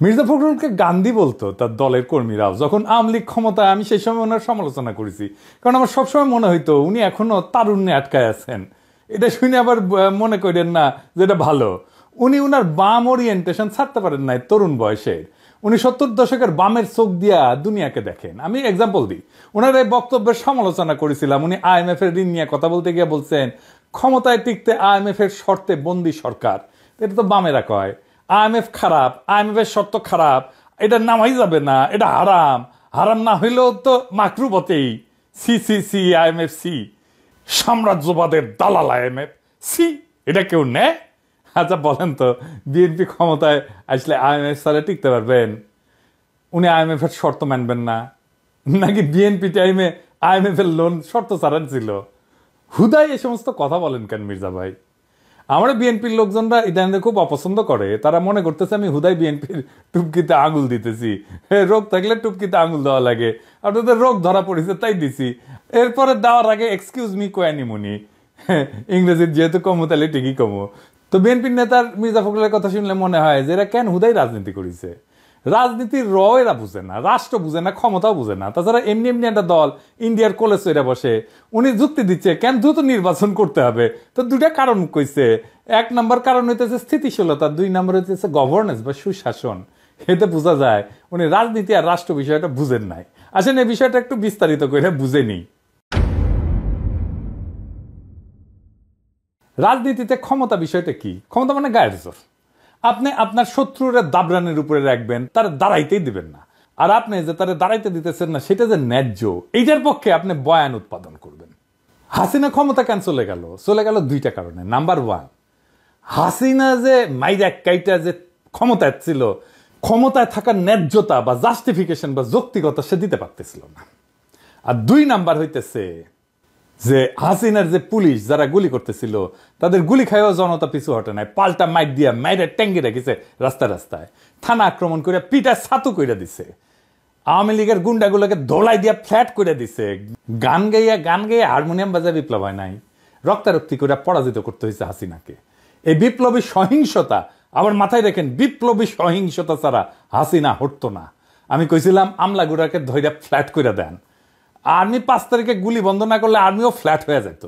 মির্জা ফখরুলকে গান্ধী বলতো তার দলের কর্মীরাও যখন আওয়ামী লীগ ক্ষমতায়। আমি সেই সময় ওনার সমালোচনা করেছি, কারণ আমার সবসময় মনে হইতো উনি এখনো তারুণ্যে আটকায় আছেন। এটা শুনে আবার মনে করেন না যেটা ভালো, উনি উনার বাম ওরিয়েন্টেশন ছাড়তে পারেন নাই তরুণ বয়সের। উনি 70 দশকের বামের চোখ দিয়া দুনিয়াকে দেখেন। আমি এক্সাম্পল দিই, ওনার এই বক্তব্যের সমালোচনা করেছিলাম। উনি IMF এর ঋণ নিয়ে কথা বলতে গিয়ে বলছেন ক্ষমতায় টিকতে IMF এর শর্তে বন্দি সরকার। এটা তো বামেরা কয় IMF খারাপ, IMF এর শর্ত খারাপ, এটা নামাই যাবে না, এটা হারাম। হারাম না হইলেও তো মাকরু বটেই। সি IMF সি, সাম্রাজ্যবাদের দালাল IMF সি, এটা কেউ নেয়? আচ্ছা বলেন তো, বিএনপি ক্ষমতায় আসলে IMF ছাড়া টিকতে পারবেন? উনি IMF এর শর্ত মানবেন না নাকি? বিএনপি টাইমে IMF এর লোন শর্ত ছাড়া ছিল। হুদাই এই সমস্ত কথা বলেন কেন মির্জা ভাই? আমরা বিএনপির লোকজনরা এটা খুব অপছন্দ করে। তারা মনে করতেছে আমি হুদাই বিএনপির টুপকিতে আঙুল দিতেছি। রোগ থাকলে টুপকিতে আঙুল দেওয়া লাগে, আর তাদের রোগ ধরা পড়েছে তাই দিছি। এরপরে দেওয়ার আগে এক্সকিউজ মি কয়ানি মুনি, ইংরেজির যেহেতু কমো তাহলে ঠিকই কমো। তো বিএনপির নেতার মির্জা ফখরুলের কথা শুনলে মনে হয় যে এরা কেন হুদাই রাজনীতি করেছে। রাজনীতির এরা বুঝে না, রাষ্ট্র বুঝে না, ক্ষমতাও বুঝে না। তাছাড়া এমনি এমনি একটা দল ইন্ডিয়ার কোলে এরা বসে। উনি যুক্তি দিচ্ছে কেন দ্রুত নির্বাচন করতে হবে। তো দুটা কারণ কইছে। 1 নম্বর কারণ হইতেছে স্থিতিশীলতা, 2 নম্বর হইতেছে গভর্নেন্স বা সুশাসন। এতে বোঝা যায় উনি রাজনীতি আর রাষ্ট্র বিষয়টা বুঝেন নাই। আসেন এই বিষয়টা একটু বিস্তারিত করে বুঝে নিই। রাজনীতিতে ক্ষমতা বিষয়টা কি? ক্ষমতা মানে গায়ের জোর। আপনি আপনার শত্রুরা দাবরানের উপরে রাখবেন, তার দাঁড়াইতেই দিবেন না। আর আপনি যে তারা দাঁড়াইতে দিতেছেন না সেটা যে ন্যায্য, এইটার পক্ষে আপনি বয়ান উৎপাদন করবেন। হাসিনা ক্ষমতা কেন চলে গেল? চলে গেল 2টা কারণে। নাম্বার 1, হাসিনা যে মাইরা কাইটা যে ক্ষমতায় ছিল, ক্ষমতায় থাকার ন্যায্যতা বা জাস্টিফিকেশন বা যৌক্তিকতা সে দিতে পারতেছিল না। আর 2 নাম্বার হইতেছে যে হাসিনার যে পুলিশ যারা গুলি করতেছিল তাদের গুলি খাইও জনতা পিছু হটে নাই, পাল্টা মাইট দিয়া মাইরে ট্যাঙ্গি রেখেছে রাস্তায় রাস্তায়, থানা আক্রমণ করে পিঠা ছাতু করে দিছে, আওয়ামী লীগের গুন্ডাগুলোকে দোলাই দিয়া ফ্ল্যাট করে দিছে, গান গাইয়া হারমোনিয়াম বাজায় বিপ্লব হয় নাই, রক্তারক্তি করে পরাজিত করতে হয়েছে হাসিনাকে। এই বিপ্লবী সহিংসতা, আবার মাথায় রেখেন, বিপ্লবী সহিংসতা ছাড়া হাসিনা হটতো না। আমি কইছিলাম আমলাগুড়াকে ধৈর্য ফ্ল্যাট করে দেন। আর্মি 5 তারিখে গুলি বন্ধ না করলে আর্মিও ফ্ল্যাট হয়ে যেত।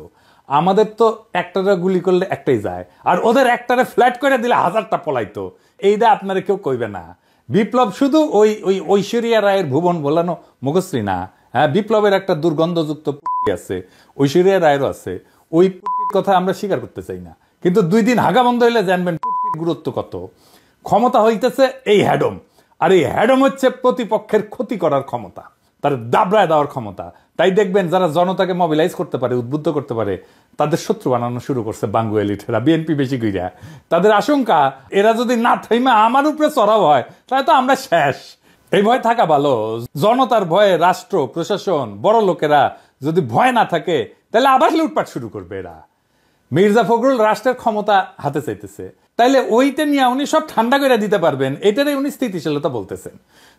আমাদের তো একটারে গুলি করলে একটাই যায়, আর ওদের একটারে ফ্ল্যাট করে দিলে 1000টা পলাইতো। এইটা আপনারা কেউ কইবে না। বিপ্লব শুধু ওই ঐশ্বরিয়া রায়ের ভুবন ভোলানো মুখশ্রী না। হ্যাঁ, বিপ্লবের একটা দুর্গন্ধযুক্ত আছে, ঐশ্বরিয়া রায়েরও আছে। ওই কথা আমরা স্বীকার করতে চাই না, কিন্তু 2 দিন হাগা বন্ধ হইলে জানবেন গুরুত্ব কত। ক্ষমতা হইতেছে এই হ্যাডম, আর এই হ্যাডম হচ্ছে প্রতিপক্ষের ক্ষতি করার ক্ষমতা, তার দাবড়ায় দেওয়ার ক্ষমতা। তাই দেখবেন যারা জনতাকে মোবিলাইজ করতে পারে, উদ্বুদ্ধ করতে পারে, তাদের শত্রু বানানো শুরু করছে বাঙ্গু এলিটেরা, বিএনপি বেশি কইরা। তাদের আশঙ্কা এরা যদি না থাইমা আমার উপরে চড়াও হয় তাহলে তো আমরা শেষ। এই ভয় থাকা ভালো। জনতার ভয়ে রাষ্ট্র প্রশাসন বড় লোকেরা যদি ভয় না থাকে তাহলে আবার লুটপাট শুরু করবে এরা। মির্জা ফখরুল রাষ্ট্রের ক্ষমতা হাতে চাইতেছে, তাইলে ওইটা নিয়ে উনি সব ঠান্ডা করে দিতে পারবেন, এটারই উনি স্থিতিশীলতা বলতেছেন।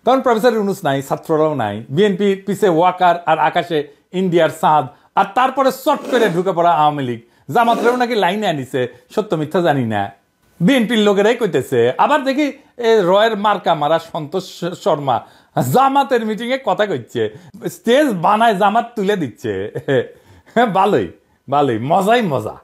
তখন প্রফেসর ইউনূস নাই, ছাত্ররাও নাই, বিএনপি পিছে ওয়াকার আর আকাশে ইন্ডিয়ার চাঁদ, আর তারপরে চট করে ঢুকে পড়া আওয়ামী লীগ। জামাতরেও নাকি লাইনে আনিছে, সত্য মিথ্যা জানি না, বিএনপির লোকেরাই কইতেছে। আবার দেখি রয়ের মার্কা মারা সন্তোষ শর্মা জামাতের মিটিং এ কথা কইছে, স্টেজ বানায় জামাত তুলে দিচ্ছে। ভালোই ভালোই, মজাই মজা।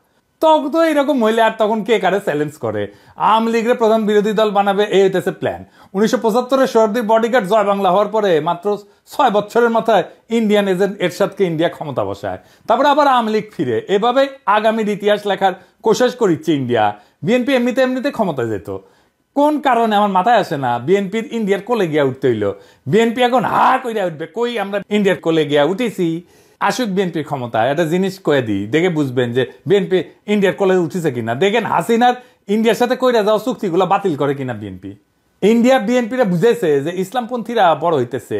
তখন তো এরকম হইলে আর তখন কে কারে চ্যালেঞ্জ করে? আওয়ামী লীগের প্রধান বিরোধী দল বানাবে, এই হইতেছে প্ল্যান। 1975-এ শহীদের বডিগার্ড জয় বাংলা হওয়ার পরে মাত্র 6 বছরের মাথায় ইন্ডিয়ান এজেন্ট এরশাদকে ইন্ডিয়া ক্ষমতা বসায়, তারপরে আবার আওয়ামী লীগ ফিরে। এভাবে আগামীর ইতিহাস লেখার কোশিশ করিচ্ছে ইন্ডিয়া। বিএনপি এমনিতে ক্ষমতা যেত। কোন কারণে আমার মাথায় আসে না, বিএনপির ইন্ডিয়ার কোলে গিয়া উঠতে হইলো। বিএনপি এখন হা কইরা উঠবে, কই আমরা ইন্ডিয়ার কোলে গিয়া উঠেছি। আসুক বিএনপির ক্ষমতা, একটা জিনিস কয়ে দিই, দেখে বুঝবেন যে বিএনপি ইন্ডিয়ার কোলে উঠেছে কিনা। দেখেন হাসিনার ইন্ডিয়ার সাথে কইরা যাওয়া চুক্তিগুলো বাতিল করে কিনা বিএনপি। ইন্ডিয়া বিএনপিরা বুঝেছে যে ইসলামপন্থীরা বড় হইতেছে,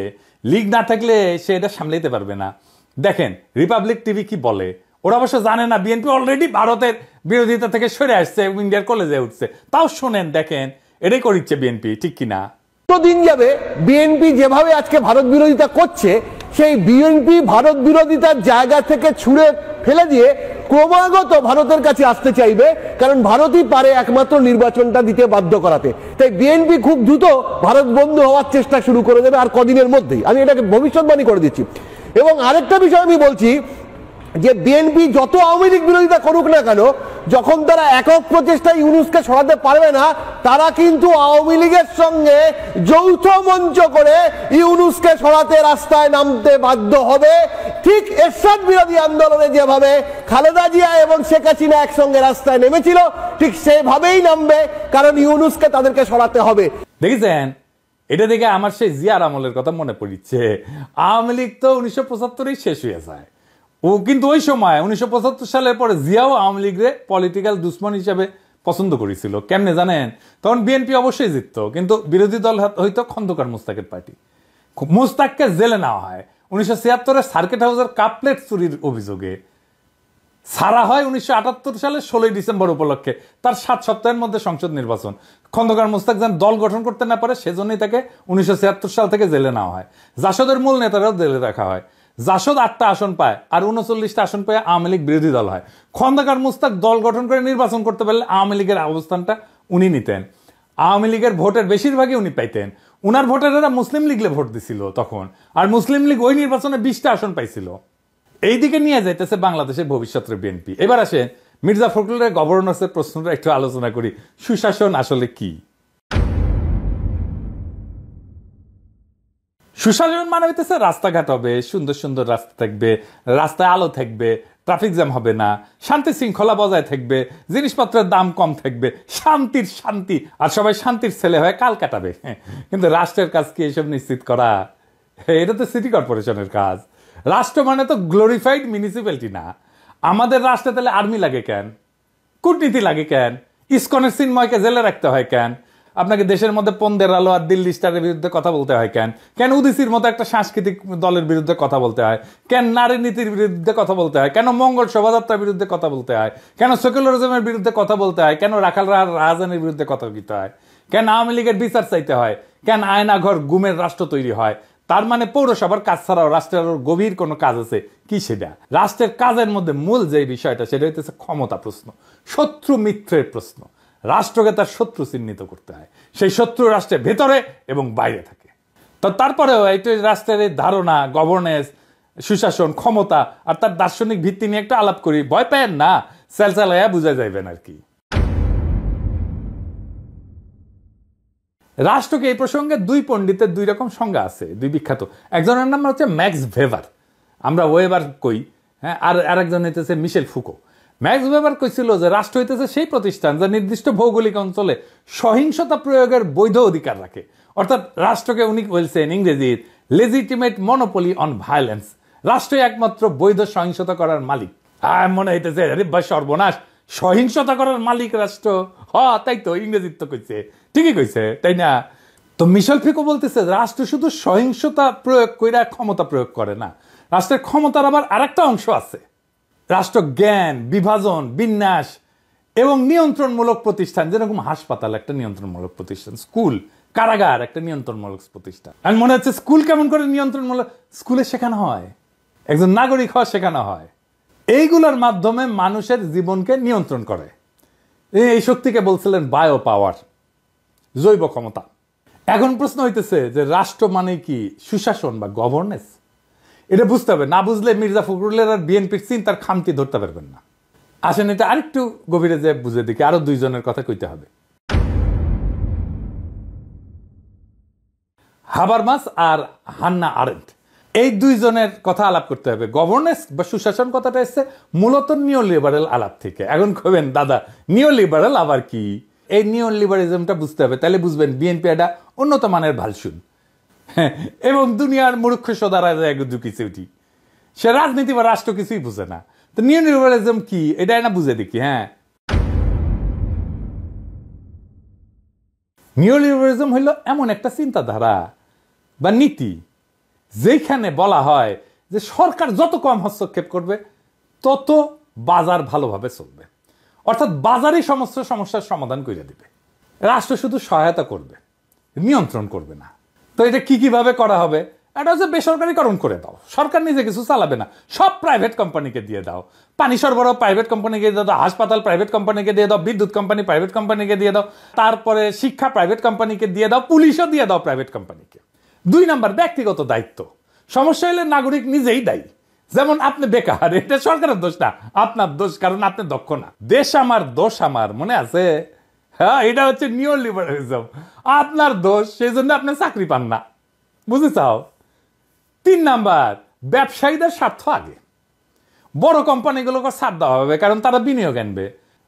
লীগ না থাকলে সে এটা সামলাইতে পারবে না। দেখেন রিপাবলিক টিভি কি বলে, ওরা অবশ্য জানে না বিএনপি অলরেডি ভারতের বিরোধিতা থেকে সরে আসছে, ইন্ডিয়ার কলেজে উঠছে। তাও শোনেন, দেখেন এটাই করিচ্ছে বিএনপি, ঠিক কিনা? দিন যাবে বিএনপি যেভাবে আজকে ভারত বিরোধিতা করছে, সেই বিএনপি ভারত বিরোধিতার জায়গা থেকে ছুড়ে ফেলে দিয়ে ক্রমাগত ভারতের কাছে আসতে চাইবে, কারণ ভারতই পারে একমাত্র নির্বাচনটা দিতে বাধ্য করাতে। তাই বিএনপি খুব দ্রুত ভারত বন্ধু হওয়ার চেষ্টা শুরু করে দেবে আর কদিনের মধ্যেই, আমি এটাকে ভবিষ্যৎবাণী করে দিচ্ছি। এবং আরেকটা বিষয় আমি বলছি যে বিএনপি যত আওয়ামী লীগ বিরোধিতা করুক না কেন, যখন তারা একক প্রচেষ্টায় ইউনূসকে সরাতে পারবে না, তারা কিন্তু আওয়ামী লীগের সঙ্গে যৌথ মঞ্চ করে ইউনূসকে সরাতে রাস্তায় নামতে বাধ্য হবে। ঠিক এরশাদ বিরোধী আন্দোলনে যেভাবে খালেদা জিয়া এবং শেখ হাসিনা একসঙ্গে রাস্তায় নেমেছিল, ঠিক সেভাবেই নামবে, কারণ ইউনূসকে তাদেরকে সরাতে হবে। দেখেছেন, এটা দেখে আমার সেই জিয়ার আমলের কথা মনে পড়ছে। আওয়ামী লীগ তো 1975-এই শেষ হয়ে যায়। ও কিন্তু ওই সময় 1975 সালের পরে জিয়াও আওয়ামী লীগের পলিটিক্যাল দুশ্মন হিসেবে পছন্দ করেছিল। কেমনে জানেন? তখন বিএনপি অবশ্যই জিতত, কিন্তু বিরোধী দল হইতো খন্দকার মোস্তাকের পার্টি। মোস্তাককে জেলে নেওয়া হয় 1976-এ সার্কিট হাউসের কাপলেট চুরির অভিযোগে। ছাড়া হয় 1978 সালের 16 ডিসেম্বর উপলক্ষে। তার 7 সপ্তাহের মধ্যে সংসদ নির্বাচন। খন্দকার মোস্তাক যেন দল গঠন করতে না পারে, সেজন্যই তাকে 1976 সাল থেকে জেলে নেওয়া হয়। জাসদের মূল নেতারাও জেলে রাখা হয়। জাসদ 8টা আসন পায় আর 39টা আসন পায় আওয়ামী লীগ বিরোধী দল হয়। খন্দকার মোস্তাক দল গঠন করে নির্বাচন করতে পারলে আওয়ামী লীগের অবস্থানটা উনি নিতেন। আওয়ামী লীগের ভোটের বেশিরভাগই উনি পাইতেন। উনার ভোটারেরা মুসলিম লীগলে ভোট দিছিল তখন, আর মুসলিম লীগ ওই নির্বাচনে 20টা আসন পাইছিল। এইদিকে নিয়ে যাইতেছে বাংলাদেশের ভবিষ্যতের বিএনপি। এবার আসেন মির্জা ফখরুলের গভর্নেন্সের প্রশ্নটা একটু আলোচনা করি। সুশাসন আসলে কি? সুশাসন মানে হইতেছে রাস্তাঘাট হবে, সুন্দর সুন্দর রাস্তা থাকবে, রাস্তায় আলো থাকবে, ট্রাফিক জ্যাম হবে না, শান্তি শৃঙ্খলা বজায় থাকবে, জিনিসপত্রের দাম কম থাকবে, শান্তির শান্তি, আর সবাই শান্তির ছেলে হয়ে কাল কাটাবে। কিন্তু রাষ্ট্রের কাজ কি এসব নিশ্চিত করা? এটা তো সিটি কর্পোরেশনের কাজ। রাষ্ট্র মানে তো গ্লোরিফাইড মিউনিসিপ্যালিটি না। আমাদের রাষ্ট্রে তাহলে আর্মি লাগে কেন? কূটনীতি লাগে কেন? ইসকনের চিন্ময়কে জেলে রাখতে হয় কেন? আপনাকে দেশের মধ্যে পন্দের আলো আর দিল্লি স্টারের বিরুদ্ধে কথা বলতে হয় কেন? কেন উদিসির মতো একটা সাংস্কৃতিক দলের বিরুদ্ধে কথা বলতে হয়? কেন নারী নীতির বিরুদ্ধে কথা বলতে হয়? কেন মঙ্গল শোভাযাত্রার বিরুদ্ধে কথা বলতে হয়? কেন সেকুলারিজমের বিরুদ্ধে কথা বলতে হয়? কেন রাখাল রাজধানীর বিরুদ্ধে কথা বলতে হয়? কেন আওয়ামী লীগের বিচার চাইতে হয়? কেন আয়নাঘর গুমের রাষ্ট্র তৈরি হয়? তার মানে পৌরসভার কাজ ছাড়াও রাষ্ট্রের গভীর কোনো কাজ আছে কি? সেটা রাষ্ট্রের কাজের মধ্যে মূল যে বিষয়টা, সেটা হইতেছে ক্ষমতা প্রশ্ন, শত্রু মিত্রের প্রশ্ন। রাষ্ট্রকে তার শত্রু চিহ্নিত করতে হয়। সেই শত্রু রাষ্ট্রের ভেতরে এবং বাইরে থাকে। তো তারপরেও এই রাষ্ট্রের এই ধারণা, গভর্নেন্স, সুশাসন, ক্ষমতা আর তার দার্শনিক ভিত্তি নিয়ে একটা আলাপ করি। ভয় পেয়েন না, চালাইয়া বুঝা যাইবেন আর কি। রাষ্ট্রকে এই প্রসঙ্গে দুই পণ্ডিতের দুই রকম সংজ্ঞা আছে, দুই বিখ্যাত। একজনের নাম হচ্ছে ম্যাক্স ভেবার, আমরা ওয়েবার কই, হ্যাঁ, আর আরেকজন হইতেছে মিশেল ফুকো। ম্যাক্স ভেবার কইছিল যে রাষ্ট্র হইতেছে সেই প্রতিষ্ঠান যা নির্দিষ্ট ভৌগোলিক অঞ্চলে সহিংসতা প্রয়োগের বৈধ অধিকার রাখে। অর্থাৎ রাষ্ট্রকে উনি বলছেন ইংরেজির লেজিটিমেট মনোপলি অন ভায়োলেন্স। রাষ্ট্রই একমাত্র বৈধ সহিংসতা করার মালিক। মনে হইতেছে আরে ভাই সর্বনাশ, সহিংসতা করার মালিক রাষ্ট্র? তাই তো, ইংরেজির তো কইছে, ঠিকই কইছে, তাই না? তো মিশেল ফিকো বলতেছে রাষ্ট্র শুধু সহিংসতা প্রয়োগ কইরা ক্ষমতা প্রয়োগ করে না, রাষ্ট্রের ক্ষমতার আবার আরেকটা অংশ আছে। রাষ্ট্র জ্ঞান, বিভাজন, বিন্যাস এবং নিয়ন্ত্রণমূলক প্রতিষ্ঠান, যেরকম হাসপাতাল একটা নিয়ন্ত্রণমূলক প্রতিষ্ঠান, স্কুল, কারাগার একটা নিয়ন্ত্রণমূলক প্রতিষ্ঠান। আমি মনে হচ্ছে স্কুল কেমন করে নিয়ন্ত্রণমূলক? স্কুলে শেখানো হয়, একজন নাগরিক হওয়া শেখানো হয়। এইগুলোর মাধ্যমে মানুষের জীবনকে নিয়ন্ত্রণ করে। এই শক্তিকে বলছিলেন বায়ো পাওয়ার, জৈব ক্ষমতা। এখন প্রশ্ন হইতেছে যে রাষ্ট্র মানে কি সুশাসন বা গভর্নেন্স? এটা বুঝতে হবে, না বুঝলে মির্জা ফখরুলের আর বিএনপির চিন্তার খামতি ধরতে পারবেন না। আসেন এটা আরেকটু গভীরে যে বুঝে দেখি, আরো দুইজনের কথা কইতে হবে। হাবারমাস আর হান্না আরেন্ট, এই দুইজনের কথা আলাপ করতে হবে। গভর্নেন্স বা সুশাসন কথাটা এসছে মূলত নিও লিবারেল আলাপ থেকে। এখন কবেন দাদা নিও লিবারেল আবার কি? এই নিও লিবারেলিজমটা বুঝতে হবে, তাহলে বুঝবেন বিএনপি একটা উন্নত মানের ভালসুন এবং দুনিয়ার মূর্খ সদারা ঢুকিছে উঠি। সে রাজনীতি বা রাষ্ট্র কিছুই বুঝে না। তো নিও লিবারেলিজম কি এটা না বুঝে দেখি। হ্যাঁ, নিও লিবারেলিজম হইল এমন একটা চিন্তাধারা বা নীতি যেখানে বলা হয় যে সরকার যত কম হস্তক্ষেপ করবে তত বাজার ভালোভাবে চলবে। অর্থাৎ বাজারই সমস্ত সমস্যার সমাধান করে দিবে, রাষ্ট্র শুধু সহায়তা করবে, নিয়ন্ত্রণ করবে না। তো এটা কি কিভাবে করা হবে? এটা হচ্ছে বেসরকারিকরণ করে দাও, সরকার নিজে কিছু চালাবে না, সব প্রাইভেট কোম্পানিকে দিয়ে দাও, পানি সরবরাহ প্রাইভেট কোম্পানিকে দিয়ে দাও, হাসপাতাল প্রাইভেট কোম্পানিকে দিয়ে দাও, বিদ্যুৎ কোম্পানি প্রাইভেট কোম্পানিকে দিয়ে দাও, তারপরে শিক্ষা প্রাইভেট কোম্পানিকে দিয়ে দাও, পুলিশও দিয়ে দাও প্রাইভেট কোম্পানিকে। 2 নাম্বার ব্যক্তিগত দায়িত্ব, সমস্যা হলে নাগরিক নিজেই দায়ী। যেমন আপনি বেকার, এটা সরকারের দোষ না, আপনার দোষ, কারণ আপনি দক্ষ না। দেশ আমার দোষ আমার, মনে আছে? হ্যাঁ, এটা হচ্ছে নিও লিবারালিজম, আপনার দোষ, সেই জন্য আপনি চাকরি পান না, বুঝেছাও? 3 নাম্বার ব্যবসায়ীদের স্বার্থ আগে, বড় কোম্পানিগুলোকে ছাড় দেওয়া হবে, কারণ তারা বিনিয়োগ আনবে,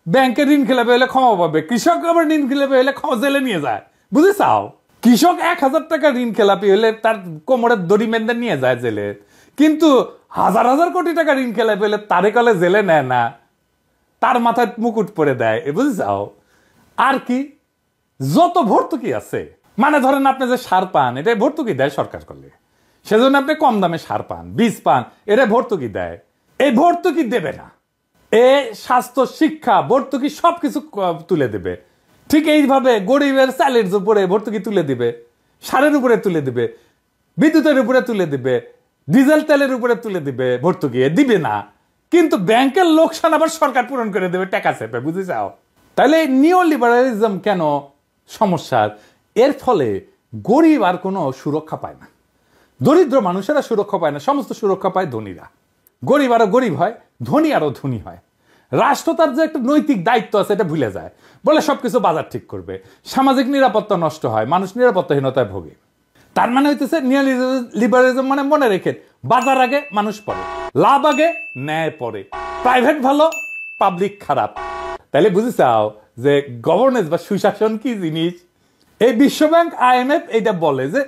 ব্যাংকে ঋণ খেলাপি হলে ক্ষমা পাবে, কৃষক আবার ঋণ খেলাপি হলে জেলে নিয়ে যায়, বুঝেছাও? কৃষক 1000 টাকা ঋণ খেলাপি হলে তার কোমরের দড়ি মেন্দে নিয়ে যায় জেলে, কিন্তু হাজার হাজার কোটি টাকা ঋণ খেলাপি হলে তারে কলে জেলে নেয় না, তার মাথায় মুকুট পরে দেয়, বুঝেছাও? আর কি যত ভর্তুকি আছে, মানে ধরেন আপনি যে সার পান, এটা ভর্তুকি দেয় সরকার করলে, সেজন্য আপনি কম দামে সার পান, বীজ পান, এটা ভর্তুকি দেয়। এই ভর্তুকি দেবে না, এ স্বাস্থ্য শিক্ষা ভর্তুকি সবকিছু তুলে দেবে। ঠিক এইভাবে গরিবের চালের উপরে ভর্তুকি তুলে দিবে, সারের উপরে তুলে দিবে, বিদ্যুতের উপরে তুলে দিবে, ডিজেল তেলের উপরে তুলে দিবে, ভর্তুকি দিবে না, কিন্তু ব্যাংকের লোকসান আবার সরকার পূরণ করে দেবে টাকা চেপে, বুঝেছাও? তাহলে নিও লিবারালিজম কেন সমস্যার? এর ফলে গরিব আর কোনো সুরক্ষা পায় না, দরিদ্র মানুষেরা সুরক্ষা পায় না, সমস্ত সুরক্ষা পায় ধনীরা। গরিব আরো গরিব হয়, ধনী আরো ধনী হয়। রাষ্ট্র তার যে একটা নৈতিক দায়িত্ব আছে এটা ভুলে যায়, বলে সবকিছু বাজার ঠিক করবে, সামাজিক নিরাপত্তা নষ্ট হয়, মানুষ নিরাপত্তাহীনতায় ভোগে। তার মানে হইতেছে নিও লিবারালিজম মানে, মনে রেখেন, বাজার আগে মানুষ পরে, লাভ আগে ন্যায় পরে, প্রাইভেট ভালো পাবলিক খারাপ। তাহলে বুঝেছাও যে গভর্নেন্স বা সুশাসন কি জিনিস? এই বিশ্বব্যাংক IMF এটা বলে যে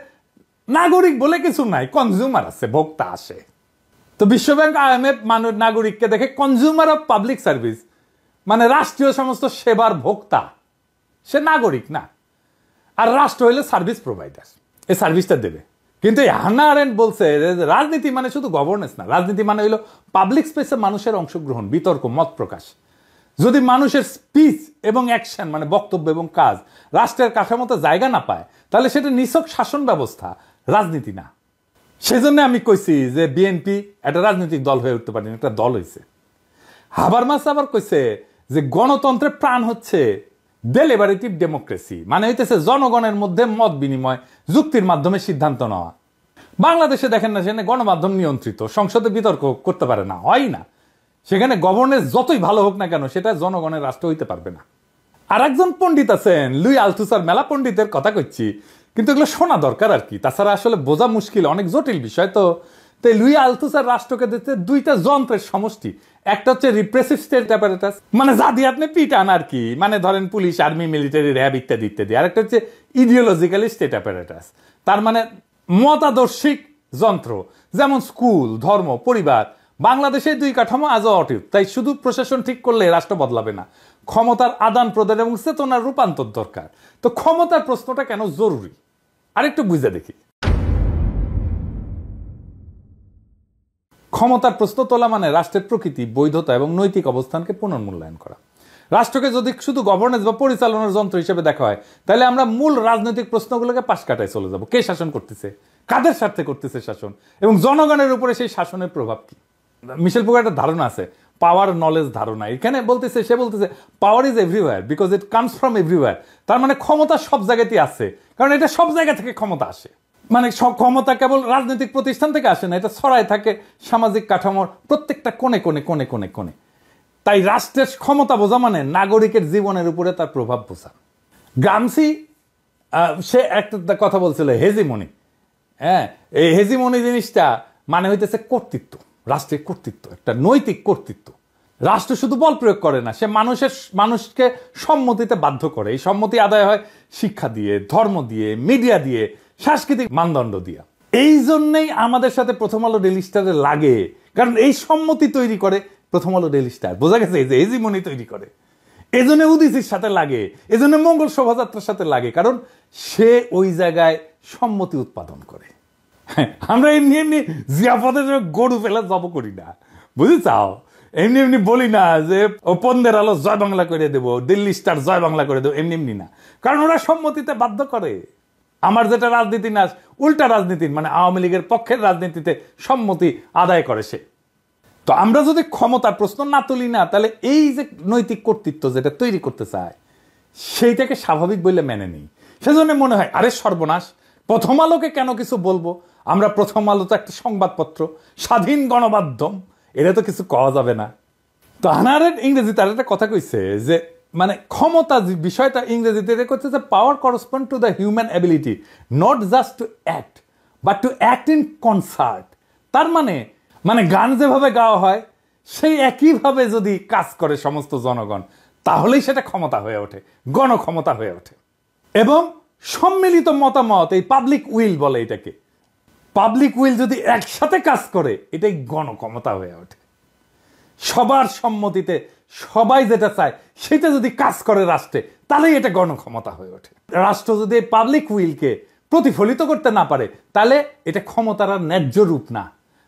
নাগরিক বলে কিছু নাই, কনজিউমার আছে, ভোক্তা আসে। তো বিশ্বব্যাংক IMF নাগরিককে দেখে কনজিউমার অফ পাবলিক সার্ভিস, মানে রাষ্ট্রীয় সমস্ত সেবার ভোক্তা, সে নাগরিক না। আর রাষ্ট্র হইলে সার্ভিস প্রোভাইডার, এই সার্ভিসটা দেবে। কিন্তু হান্না আরেন্ট বলছে রাজনীতি মানে শুধু গভর্নেন্স না, রাজনীতি মানে হইলো পাবলিক স্পেসে মানুষের অংশগ্রহণ, বিতর্ক, মত প্রকাশ। যদি মানুষের স্পিচ এবং অ্যাকশন মানে বক্তব্য এবং কাজ রাষ্ট্রের কাঠামোতে জায়গা না পায়, তাহলে সেটা নিছক শাসন ব্যবস্থা, রাজনীতি না। সেজন্য আমি কইছি যে বিএনপি একটা রাজনৈতিক দল হয়ে উঠতে পারেনি, একটা দল হয়েছে। হাবারমাস আবার কইছে যে গণতন্ত্রের প্রাণ হচ্ছে ডেলিবারেটিভ ডেমোক্রেসি, মানে হইতেছে জনগণের মধ্যে মত বিনিময়, যুক্তির মাধ্যমে সিদ্ধান্ত নেওয়া। বাংলাদেশে দেখেন না, সেখানে গণমাধ্যম নিয়ন্ত্রিত, সংসদে বিতর্ক করতে পারে না, হয় না। সেখানে গভর্নেন্স যতই ভালো হোক না কেন, সেটা জনগণের রাষ্ট্র হইতে পারবে না। আর একজন পণ্ডিত আছেন লুই আলথুসার, মেলা পণ্ডিতের কথা কইছি, কিন্তু এগুলো শোনা দরকার আর কি, তাছাড়া আসলে বোঝা মুশকিল, অনেক জটিল বিষয়। তো তাই লুই আলথুসার রাষ্ট্রকে দিতে 2টা যন্ত্রের সমষ্টি, একটা হচ্ছে রিপ্রেসিভ স্টেট অ্যাপারেটাস, মানে যা দিয়ে আপনি পিটান আর কি, মানে ধরেন পুলিশ, আর্মি, মিলিটারি, র্যাব ইত্যাদি ইত্যাদি। আর একটা হচ্ছে ইডিওলজিক্যালি স্টেট অ্যাপারেটাস, তার মানে মতাদর্শিক যন্ত্র, যেমন স্কুল, ধর্ম, পরিবার। বাংলাদেশে 2 কাঠামো আজও অটুট, তাই শুধু প্রশাসন ঠিক করলে রাষ্ট্র বদলাবে না, ক্ষমতার আদান প্রদান এবং চেতনার রূপান্তর দরকার। তো ক্ষমতার প্রশ্নটা কেন জরুরি আরেকটু বুঝে দেখি। ক্ষমতার প্রশ্ন তোলা মানে রাষ্ট্রের প্রকৃতি, বৈধতা এবং নৈতিক অবস্থানকে পুনর্মূল্যায়ন করা। রাষ্ট্রকে যদি শুধু গভর্নেন্স বা পরিচালনার যন্ত্র হিসেবে দেখা হয়, তাহলে আমরা মূল রাজনৈতিক প্রশ্নগুলোকে পাশ কাটায় চলে যাব। কে শাসন করতেছে, কাদের স্বার্থে করতেছে শাসন, এবং জনগণের উপরে সেই শাসনের প্রভাব কি। মিশেল ফুকোর একটা ধারণা আছে, পাওয়ার নলেজ ধারণা। এখানে বলতেছে, সে বলতেছে power is everywhere because it comes from everywhere. তার মানে ক্ষমতা সব জায়গাতেই আছে, কারণ এটা সব জায়গা থেকে ক্ষমতা আসে। মানে ক্ষমতা কেবল রাজনৈতিক প্রতিষ্ঠান থেকে আসে না, এটা ছড়ায় থাকে সামাজিক কাঠামোর প্রত্যেকটা কোণে কোণে কোণে কোণে কোণে। তাই রাষ্ট্রের ক্ষমতা বোঝা মানে নাগরিকের জীবনের উপরে তার প্রভাব বোঝা। গ্রামসি সে একটা কথা বলছিল, হেজিমনি। হ্যাঁ, এই হেজিমনি জিনিসটা মানে হইতেছে কর্তৃত্ব, রাষ্ট্রের কর্তৃত্ব, একটা নৈতিক কর্তৃত্ব। রাষ্ট্র শুধু বল প্রয়োগ করে না, সে মানুষকে সম্মতিতে বাধ্য করে। এই সম্মতি আদায় হয় শিক্ষা দিয়ে, ধর্ম দিয়ে, মিডিয়া দিয়ে, সাংস্কৃতিক মানদণ্ড দিয়ে। এই জন্যই আমাদের সাথে প্রথম আলো ডেইলি স্টারে লাগে, কারণ এই সম্মতি তৈরি করে প্রথম আলো ডেইলি স্টার। বোঝা গেছে, এই যে হেজিমনি তৈরি করে। এজন্য উদীচীর সাথে লাগে, এজন্য মঙ্গল শোভাযাত্রার সাথে লাগে, কারণ সে ওই জায়গায় সম্মতি উৎপাদন করে। আমরা এমনি এমনি জিয়াপদের গরু ফেলা জব করি না, বুঝেছাও? এমনি এমনি বলি না যে ও পন্দের আলো জয় বাংলা করে দেবো, দিল্লি স্টার জয় বাংলা করে দেবো, এমনি এমনি না, কারণ ওরা সম্মতিতে বাধ্য করে। আমার যেটা রাজনীতি না, উল্টা রাজনীতি, মানে আওয়ামী লীগের পক্ষের রাজনীতিতে সম্মতি আদায় করে সে। তো আমরা যদি ক্ষমতার প্রশ্ন না তুলি না, তাহলে এই যে নৈতিক কর্তৃত্ব যেটা তৈরি করতে চায় সেইটাকে স্বাভাবিক বলে মেনে নিই। সেজন্য মনে হয় আরে সর্বনাশ, প্রথম আলোকে কেন কিছু বলবো, আমরা প্রথম আলো তো একটা সংবাদপত্র, স্বাধীন গণমাধ্যম, এটা তো কিছু কওয়া যাবে না। তো আনারের ইংরেজি তার একটা কথা কইছে যে মানে ক্ষমতা বিষয়টা ইংরেজিতে এটা করছে যে power correspond to the human ability not just to act but to act in concert. তার মানে মানে গান যেভাবে গাওয়া হয় সেই একইভাবে যদি কাজ করে সমস্ত জনগণ, তাহলেই সেটা ক্ষমতা হয়ে ওঠে, গণক্ষমতা হয়ে ওঠে। এবং সম্মিলিত মতামত, এই পাবলিক উইল বলে এটাকে, পাবলিক উইল যদি একসাথে কাজ করে এটাই গণক্ষমতা হয়ে ওঠে। সবার সম্মতিতে সবাই যেটা চায় সেটা যদি কাজ করে রাষ্ট্রে, তাহলেই এটা গণক্ষমতা হয়ে ওঠে। রাষ্ট্র যদি এই পাবলিক উইলকে প্রতিফলিত করতে না পারে, তাহলে এটা ক্ষমতার আর ন্যায্য রূপ না,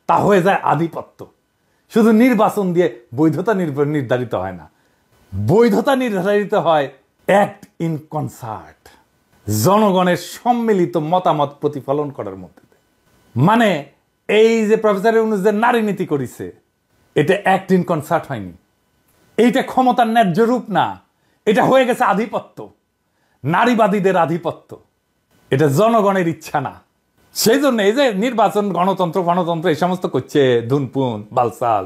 তা হয়ে যায় আধিপত্য। শুধু নির্বাচন দিয়ে বৈধতা নির্ধারিত হয় না, বৈধতা নির্ধারিত হয় অ্যাক্ট ইন কনসার্ট, জনগণের সম্মিলিত মতামত প্রতিফলন করার মধ্যে। মানে এই যে প্রফেসর ইউনূস যে নারী নীতি করেছে, এটা অ্যাক্ট ইন কনসার্ট হয়নি, এইটা ক্ষমতার ন্যায্য রূপ না, এটা হয়ে গেছে আধিপত্য, নারীবাদীদের আধিপত্য, এটা জনগণের ইচ্ছা না। সেই জন্য এই যে নির্বাচন, গণতন্ত্র এই সমস্ত করছে ধুনপুন বালসাল,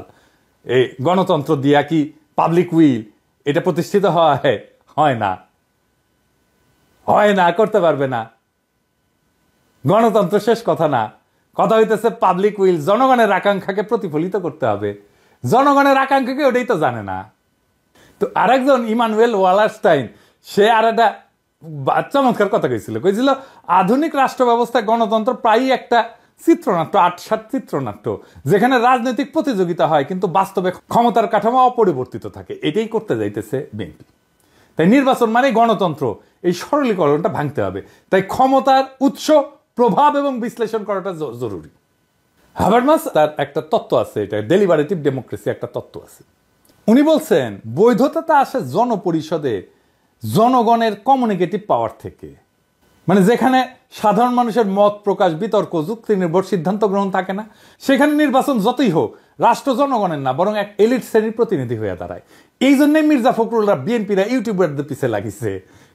এই গণতন্ত্র দিয়া কি পাবলিক উইল এটা প্রতিষ্ঠিত হয় না, করতে পারবে না। গণতন্ত্র শেষ কথা না, কথা হইতেছে পাবলিক উইল, জনগণের আকাঙ্ক্ষাকে প্রতিফলিত করতে হবে। জনগণের আকাঙ্ক্ষাকে ওটাই তো জানে না। তো আরেকজন ইমানুয়েল ওয়ালারস্টাইন, সে আর একটা চমৎকার কথা কইছিল আধুনিক রাষ্ট্র ব্যবস্থায় গণতন্ত্র প্রায়ই একটা চিত্রনাট্য, আটসাট চিত্রনাট্য, যেখানে রাজনৈতিক প্রতিযোগিতা হয় কিন্তু বাস্তবে ক্ষমতার কাঠামো অপরিবর্তিত থাকে। এটাই করতে যাইতেছে বিএনপি। তাই নির্বাচন মানে গণতন্ত্র, এই সরলীকরণটা ভাঙতে হবে। তাই ক্ষমতার উৎস, প্রভাব এবং বিশ্লেষণ করাটা জরুরি। হাবারমাস তার একটা তত্ত্ব আছে, এটা ডেলিবারেটিভ ডেমোক্রেসি একটা তত্ত্ব আছে। উনি বলছেন বৈধতা আসে জনপরিষদে জনগণের কমিউনিকেটিভ পাওয়ার থেকে, মানে যেখানে সাধারণ মানুষের মত প্রকাশ, বিতর্ক, যুক্তি নির্ভর সিদ্ধান্ত গ্রহণ থাকে না, সেখানে নির্বাচন যতই হোক রাষ্ট্র জনগণের না বরং এক এলিট শ্রেণীর প্রতিনিধি হয়ে দাঁড়ায়। এই জন্যই মির্জা ফখরুলরা, বিএনপিরা ইউটিউবারদের পিছিয়ে লাগিছে,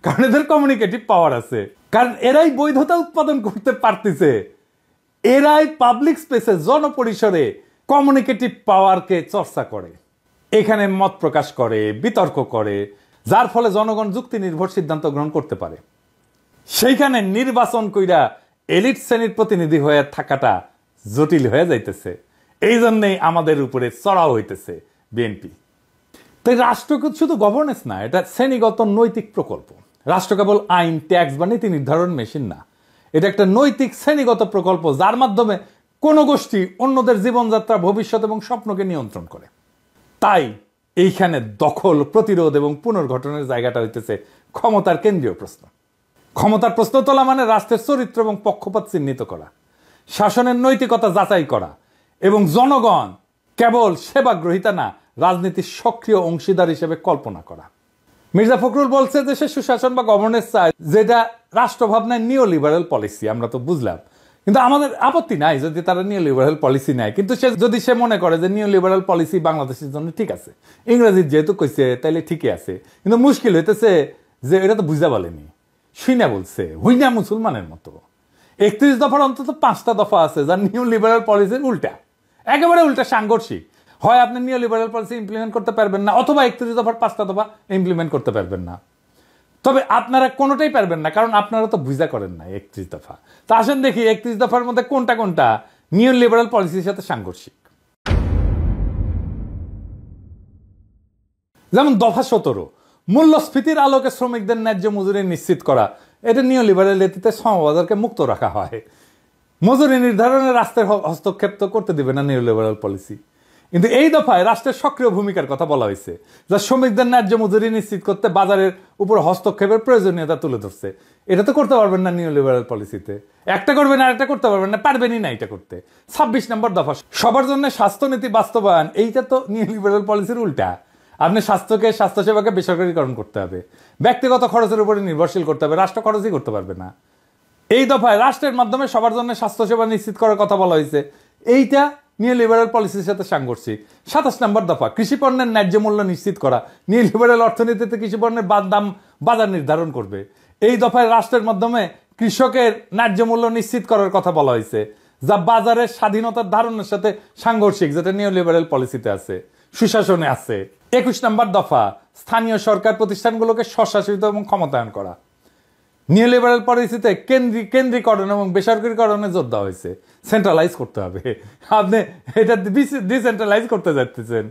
কারণ এদের কমিউনিকেটিভ পাওয়ার আছে, কারণ এরাই বৈধতা উৎপাদন করতে পারতেছে, এরাই পাবলিক স্পেসে জনপরিসরে কমিউনিকেটিভ পাওয়ারকে চর্চা করে, এখানে মত প্রকাশ করে, বিতর্ক করে, যার ফলে জনগণ যুক্তি নির্ভর সিদ্ধান্ত গ্রহণ করতে পারে। সেইখানে নির্বাচন কইরা এলিট শ্রেণীর প্রতিনিধি হয়ে থাকাটা জটিল হয়ে যাইতেছে। এই জন্যই আমাদের উপরে চড়াও হইতেছে বিএনপি। তাই রাষ্ট্র শুধু গভর্নেন্স না, এটা শ্রেণীগত নৈতিক প্রকল্প। রাষ্ট্র কেবল আইন, ট্যাক্স বা নীতি নির্ধারণ মেশিন না, এটা একটা নৈতিক শ্রেণীগত প্রকল্প, যার মাধ্যমে কোনো গোষ্ঠী অন্যদের জীবনযাত্রা, ভবিষ্যৎ এবং স্বপ্নকে নিয়ন্ত্রণ করে। তাই এইখানে দখল, প্রতিরোধ এবং পুনর্গঠনের জায়গাটা হইতেছে ক্ষমতার কেন্দ্রীয় প্রশ্ন। ক্ষমতার প্রশ্ন তোলা মানে রাষ্ট্রের চরিত্র এবং পক্ষপাত চিহ্নিত করা, শাসনের নৈতিকতা যাচাই করা এবং জনগণ কেবল সেবাগ্রহীতা না, রাজনীতির সক্রিয় অংশীদার হিসেবে কল্পনা করা। মির্জা ফখরুল বলছে যে সে সুশাসন বা গভর্নেন্স চায়, যেটা রাষ্ট্রভাবনায় নিও লিবারেল পলিসি। আমরা তো বুঝলাম, কিন্তু আমাদের আপত্তি নাই যদি তারা নিও লিবারেল পলিসি নেয়, কিন্তু যদি সে মনে করে যে নিও লিবারেল পলিসি বাংলাদেশের জন্য ঠিক আছে, ইংরেজি যেহেতু কইছে তাইলে ঠিকই আছে। কিন্তু মুশকিল হইতেছে যে এটা তো বুঝা বলেনি, শুইনা বলছে, হুইনা মুসলমানের মতো। 31 দফার অন্তত 5টা দফা আছে যা নিউ লিবারেল পলিসির উল্টা, একেবারে উল্টা, সাংঘর্ষিক। হয় আপনি নিউ লিবারেল পলিসি ইমপ্লিমেন্ট করতে পারবেন না, অথবা 31 দফার 5টা দফা ইমপ্লিমেন্ট করতে পারবেন না। তবে আপনারা কোনোটাই পারবেন না, কারণ আপনারা তো বুঝা করেন না 31 দফা। তা আসেন দেখি 31 দফার মধ্যে কোনটা কোনটা নিউ লিবারেল পলিসির সাথে সাংঘর্ষিক। যেমন দফা 17, মূল্যস্ফীতির আলোকে শ্রমিকদের ন্যায্য মজুরি নিশ্চিত করা। এটা নিও লিবারেল নীতিতে শ্রমবাজারকে মুক্ত রাখা হয়, মজুরি নির্ধারণে রাষ্ট্রের হস্তক্ষেপ তো করতে দিবে না নিও লিবারেল পলিসি। কিন্তু এই দফায় রাষ্ট্রের সক্রিয় ভূমিকার কথা বলা হয়েছে, যা শ্রমিকদের ন্যায্য মজুরি নিশ্চিত করতে বাজারের উপর হস্তক্ষেপের প্রয়োজনীয়তা তুলে ধরছে। এটা তো করতে পারবেন না নিও লিবারেল পলিসিতে, একটা করবেন আর একটা করতে পারবেন না, পারবেনই না এটা করতে। 26 নম্বর দফা, সবার জন্য স্বাস্থ্যনীতি বাস্তবায়ন। এইটা তো নিও লিবারেল পলিসির উল্টা। আপনি স্বাস্থ্যসেবাকে বেসরকারীকরণ করতে হবে, ব্যক্তিগত খরচের উপরে নির্ভরশীল করতে হবে, রাষ্ট্র খরচই করতে পারবে না। এই দফায় রাষ্ট্রের মাধ্যমে সবার জন্য স্বাস্থ্যসেবা নিশ্চিত করার কথা বলা হয়েছে। এইটা নিউ লিবারেল পলিসির সাথে সাংঘর্ষিক। 27 নম্বর দফা কৃষি পণ্যের ন্যায্য মূল্য নিশ্চিত করা। নিউ লিবারেল অর্থনীতিতে কৃষি পণ্যের দাম বাজার নির্ধারণ করবে। এই দফায় রাষ্ট্রের মাধ্যমে কৃষকের ন্যায্য মূল্য নিশ্চিত করার কথা বলা হয়েছে, যা বাজারের স্বাধীনতার ধারণের সাথে সাংঘর্ষিক, যেটা নিউ লিবারেল পলিসিতে আছে, সুশাসনে আছে। 21 নম্বর দফা স্থানীয় সরকার প্রতিষ্ঠানগুলোকে স্বশাসিত এবং ক্ষমতায়ন করা। নিউ লিবারেল পলিসিতে কেন্দ্রীকরণ এবং বেসরকারীকরণে জোর দেওয়া হয়েছে। সেন্ট্রালাইজ করতে হবে, আপনি এটা ডিসেন্ট্রালাইজ করতে যাচ্ছেন।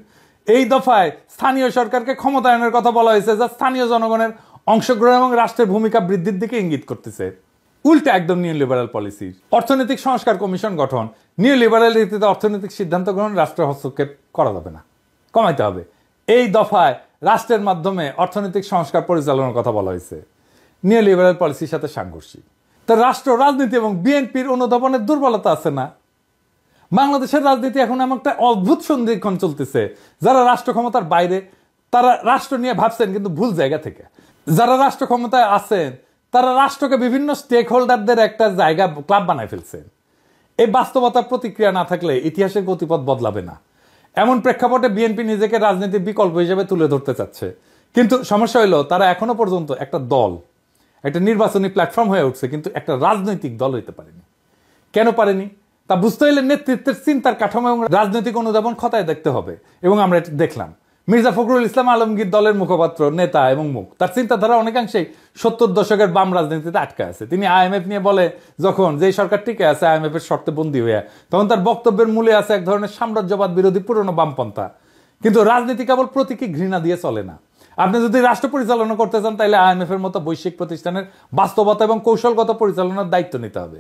এই দফায় স্থানীয় সরকারকে ক্ষমতায়নের কথা বলা হয়েছে, যা স্থানীয় জনগণের অংশগ্রহণ এবং রাষ্ট্রের ভূমিকা বৃদ্ধির দিকে ইঙ্গিত করতেছে। উল্টা একদম নিউ লিবারেল পলিসি। অর্থনৈতিক সংস্কার কমিশন গঠন। নিউ লিবারেল রীতিতে অর্থনৈতিক সিদ্ধান্ত গ্রহণ রাষ্ট্রের হস্তক্ষেপ করা যাবে না, কমাইতে হবে। এই দফায় রাষ্ট্রের মাধ্যমে অর্থনৈতিক সংস্কার পরিচালনার কথা বলা হয়েছে। নিউ লিবারেল পলিসির সাথে সাংঘর্ষিক। তা রাষ্ট্র রাজনীতি এবং বিএনপির অনুধাবনের দুর্বলতা আছে না? বাংলাদেশের রাজনীতি এখন এমন একটা অদ্ভুত সন্ধিক্ষণ চলতেছে। যারা রাষ্ট্র ক্ষমতার বাইরে তারা রাষ্ট্র নিয়ে ভাবছেন কিন্তু ভুল জায়গা থেকে। যারা রাষ্ট্র ক্ষমতায় আছেন তারা রাষ্ট্রকে বিভিন্ন স্টেক হোল্ডারদের একটা জায়গা ক্লাব বানায় ফেলছেন। এই বাস্তবতার প্রতিক্রিয়া না থাকলে ইতিহাসের গতিপথ বদলাবে না। এমন প্রেক্ষাপটে বিএনপি নিজেকে রাজনীতির বিকল্প হিসেবে তুলে ধরতে চাচ্ছে, কিন্তু সমস্যা হলো তারা এখনো পর্যন্ত একটা দল, একটা নির্বাচনী প্ল্যাটফর্ম হয়ে উঠছে, কিন্তু একটা রাজনৈতিক দল হইতে পারেনি। কেন পারেনি তা বুঝতে হলে নেতৃত্বের চিন্তার কাঠামো এবং রাজনৈতিক অনুধাবন খতায় দেখতে হবে। এবং আমরা এটা দেখলাম। মির্জা ফখরুল ইসলাম আলমগীর দলের মুখপাত্র, নেতা এবং মুখ, তার চিন্তাধারা অনেকাংশেই 70 দশকের বাম রাজনীতিতে আটকে আছে। তিনি আইএমএফ নিয়ে বলে যখন যেই সরকার টিকে আছে আইএমএফ এর শর্তে বন্দী হয়ে, তখন তার বক্তব্যের মূলে আছে এক ধরনের সাম্রাজ্যবাদ বিরোধী পুরনো বামপন্থা। কিন্তু রাজনীতি কেবল প্রতীকী ঘৃণা দিয়ে চলে না। আপনি যদি রাষ্ট্র পরিচালনা করতে চান তাহলে আইএমএফ এর মতো বৈশ্বিক প্রতিষ্ঠানের বাস্তবতা এবং কৌশলগত পরিচালনার দায়িত্ব নিতে হবে।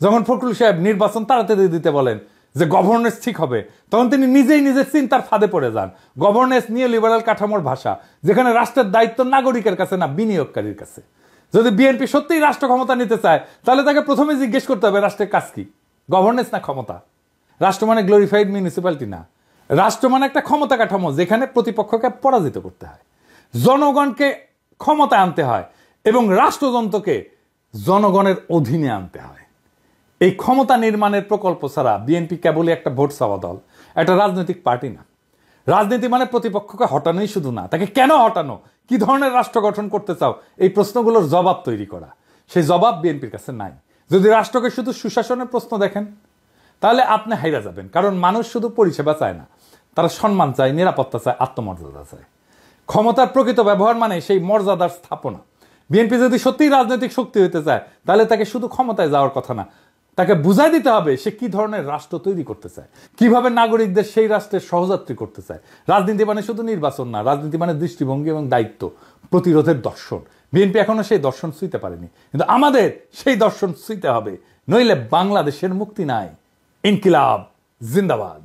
যখন ফখরুল সাহেব নির্বাচন তাড়াতাড়ি দিতে বলেন যে গভর্নেন্স ঠিক হবে, তখন তিনি নিজেই নিজের চিন্তার ফাঁদে পড়ে যান। গভর্নেন্স নিয়ে লিবারাল কাঠামোর ভাষা, যেখানে রাষ্ট্রের দায়িত্ব নাগরিকের কাছে না বিনিয়োগকারীর কাছে। যদি বিএনপি সত্যিই রাষ্ট্র ক্ষমতা নিতে চায় তাহলে তাকে প্রথমে জিজ্ঞেস করতে হবে রাষ্ট্রের কাজ কি, গভর্নেন্স না ক্ষমতা। রাষ্ট্র মানে গ্লোরিফাইড মিউনিসিপ্যালিটি না। রাষ্ট্র মানে একটা ক্ষমতা কাঠামো যেখানে প্রতিপক্ষকে পরাজিত করতে হয়, জনগণকে ক্ষমতা আনতে হয় এবং রাষ্ট্রযন্ত্রকে জনগণের অধীনে আনতে হয়। এই ক্ষমতা নির্মাণের প্রকল্প ছাড়া বিএনপি কেবলই একটা ভোট চাওয়া দল, একটা রাজনৈতিক পার্টি না। রাজনীতি মানে প্রতিপক্ষকে হটানোই শুধু না, তাকে কেন হটানো, কি ধরনের রাষ্ট্র গঠন করতে চাও, এই প্রশ্নগুলোর জবাব তৈরি করা। সেই জবাব বিএনপির কাছে নাই। যদি রাষ্ট্রকে শুধু সুশাসনের প্রশ্ন দেখেন তাহলে আপনি হাইরা যাবেন। কারণ মানুষ শুধু পরিষেবা চায় না, তারা সম্মান চায়, নিরাপত্তা চায়, আত্মমর্যাদা চায়। ক্ষমতার প্রকৃত ব্যবহার মানে সেই মর্যাদার স্থাপনা। বিএনপি যদি সত্যিই রাজনৈতিক শক্তি হতে চায় তাহলে তাকে শুধু ক্ষমতায় যাওয়ার কথা না, তাকে বুঝাই দিতে হবে সে কি ধরনের রাষ্ট্র তৈরি করতে চায়, কিভাবে নাগরিকদের সেই রাষ্ট্রের সহযাত্রী করতে চায়। রাজনীতি মানে শুধু নির্বাচন না, রাজনীতি মানে দৃষ্টিভঙ্গি এবং দায়িত্ব প্রতিরোধের দর্শন। বিএনপি এখনো সেই দর্শন ছুঁইতে পারেনি, কিন্তু আমাদের সেই দর্শন ছুঁইতে হবে, নইলে বাংলাদেশের মুক্তি নাই। ইনকিলাব জিন্দাবাদ।